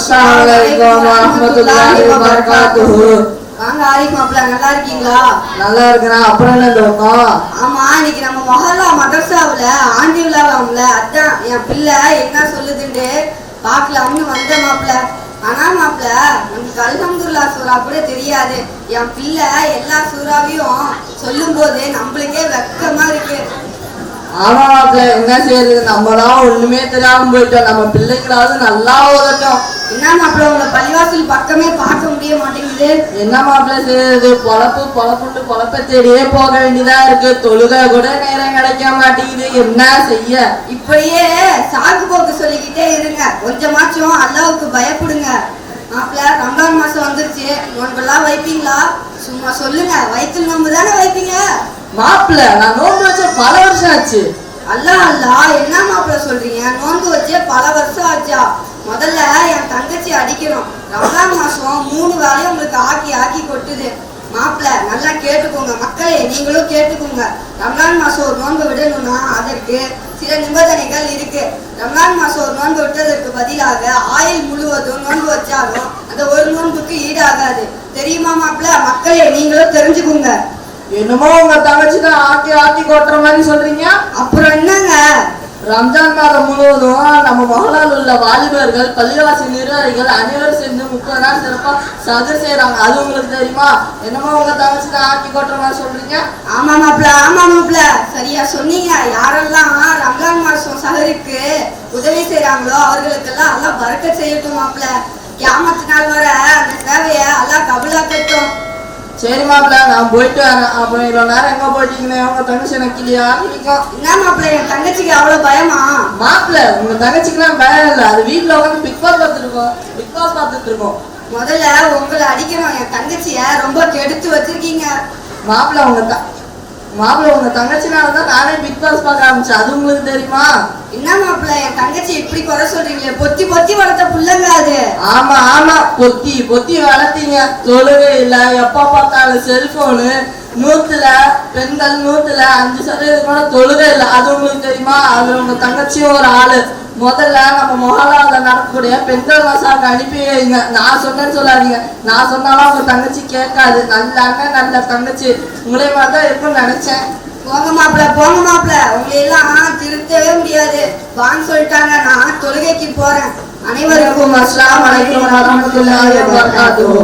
அஸ்ஸலாமு வரஹ்மத்துல்லாஹி வபரகாத்துஹு. வாங்க ஆரிஃப் மாப்ள, நல்லா இருக்கீங்களா? நல்லா இருக்கிறேன். அப்புறம் என்ன இந்த பக்கம்? ஆமா, இன்னைக்கு நம்ம மொஹல்லா மதரசாவுல ஆண்டி விழாவாம்ல, அதான் என் பிள்ளை என்ன சொல்லுதுன்னு பாக்கலாம்னு வந்த மாப்ள. ஆனா மாப்ள, நமக்கு அல்ஹம்துலில்லாஹ் சூரா கூட தெரியாது. என் பிள்ளை எல்லா சூறாவையும் சொல்லும் போது நம்மளுக்கே வெக்கமா இருக்கு. ஆமா மாப்பிள்ள, என்ன செய்யறது? நம்மளாம் ஒண்ணுமே தெரியாம போயிட்டோம். நம்ம பிள்ளைங்களாவது நல்லா ஓதட்டும். என்ன மாப்பிள்ள, உங்களை பள்ளிவாசல் பக்கமே பார்க்க முடிய மாட்டேங்குது. என்ன மாப்பிள்ள செய்யறது? பொழப்புண்டு பொழப்ப தேடியே போக வேண்டியதா இருக்கு. தொழுகை கூட நேரம் கிடைக்க மாட்டேங்குது. என்ன செய்ய? இப்படியே சாக்கு போக்கு சொல்லிக்கிட்டே இருங்க. கொஞ்சமாச்சும் அல்லாவுக்கு பயப்படுங்க. மாப்பிள்ள, ரமலான் மாசம் வந்துருச்சு. நோன்பெல்லாம் வைப்பீங்களா? சும்மா சொல்லுங்க. வயிற்று நோன்பு தானே வைப்பீங்க? மாப்பிள்ள, நான் நோன்பு வச்ச பல வருஷம் ஆச்சு. அல்லா அல்லா, என்ன மாப்பிள்ள சொல்றீங்க? நோன்பு வச்சே பல வருஷம் ஆச்சா? முதல்ல என் தங்கச்சி அடிக்கணும். ரமலான் மாசம் 3 வேலையும் உங்களுக்கு ஆக்கி ஆக்கி கொட்டுது. மாப்பிள்ள, நல்லா கேட்டுக்கோங்க. மக்களே, நீங்களும் கேட்டுக்கோங்க. ரமலான் மாசம் ஒரு நோன்பு விடணும்னா அதற்கு சில நிபந்தனைகள் இருக்கு. ரமலான் மாசம் ஒரு நோன்பு விட்டதற்கு பதிலாக ஆயுள் முழுவதும் நோன்பு வச்சாலும் அந்த ஒரு நோன்புக்கு ஈடாகாது. தெரியுமா மாப்பிள்ள? மக்களே, நீங்களும் தெரிஞ்சுக்கோங்க. என்னமோ உங்க தங்கச்சி தான் ஆக்கி ஆக்கி கொட்டுற மாதிரி சொல்றீங்க. அப்புறம் என்னங்க? ரம்ஜான் மாதம் முழுவதும் நம்ம மொஹல்லாவில் உள்ள வாலிபர்கள், பள்ளிவாசி நிர்வாகிகள் அனைவரும் சேர்ந்து 30 நாள் சிறப்பா சகர் செய்யறாங்க. அது உங்களுக்கு தெரியுமா? என்னமோ உங்க தங்கச்சி தான் ஆக்கி கொட்டுற மாதிரி சொல்றீங்க. ஆமா மாப்பிள்ள, ஆமா மாப்பிள்ள, சரியா சொன்னீங்க. யாரெல்லாம் ரம்ஜான் மாசம் சஹருக்கு உதவி செய்யறாங்களோ அவர்களுக்கெல்லாம் அல்லாஹ் பரக்கத் செய்யட்டும் மாப்பிள்ள. கியாமத் நாள் வர அந்த சேவையை அல்லாஹ் கபூலாக்கட்டும். சரி மாப்பிள்ள, நான் போயிட்டு வரேன். அப்புறம் இவ்வளவு நேரம் எங்க போயிட்டீங்கன்னு உங்க தங்கச்சி எனக்கு இல்லையா நினைக்கும். என்ன மாப்பிள்ள, என் தங்கச்சிக்கு அவ்வளவு பயமா? மாப்பிள்ள, உங்க தங்கச்சிக்குலாம் பயம் இல்லை. அது வீட்டுல உட்காந்து பிக் பாஸ் பார்த்துட்டு இருக்கோம். முதல்ல உங்களை அடிக்கணும். என் தங்கச்சிய ரொம்ப கெடுத்து வச்சிருக்கீங்க. மாப்பிள்ள உங்க தங்கச்சினாலதான் நானே பிக் பாஸ் பார்க்க ஆரம்பிச்சேன். அது உங்களுக்கு தெரியுமா? என்ன மாப்பிள்ள, என் தங்கச்சி இப்படி குறை சொல்றீங்களே? பொத்தி பொத்தி வளர்த்த புள்ளங்க அது. ஆமா, பொத்தி வளர்த்தீங்க. தொழுகை இல்ல, எப்ப பார்த்தாலும் செல்போனு. 100ல பெண்கள் 100ல 5% கூட தொழுகை இல்லை. அது உங்களுக்கு தெரியுமா? அது உங்க தங்கச்சியும் ஒரு ஆளு. முதல்ல நம்ம மொஹல்லாவில் நடக்கக்கூடிய பெண்கள் மசாவுக்கு அனுப்பி வைங்க. நான் சொன்னேன்னு சொல்லாதீங்க. நான் சொன்னாலும் உங்க தங்கச்சி கேட்காது. நல்ல அண்ணன், நல்ல தங்கச்சி. உங்களே மாதிரி தான் இருக்கும்னு நினைச்சேன். போங்க மாப்பிள்ள, போங்க மாப்பிள்ள. உங்களை எல்லாம் திருத்தவே முடியாது. வான்னு சொல்லிட்டாங்க. நான் தொழுகைக்கு போறேன். அனைவருக்கும் அஸ்ஸலாமு அலைக்கும் வரஹ்மத்துல்லாஹி வபரகாத்துஹு.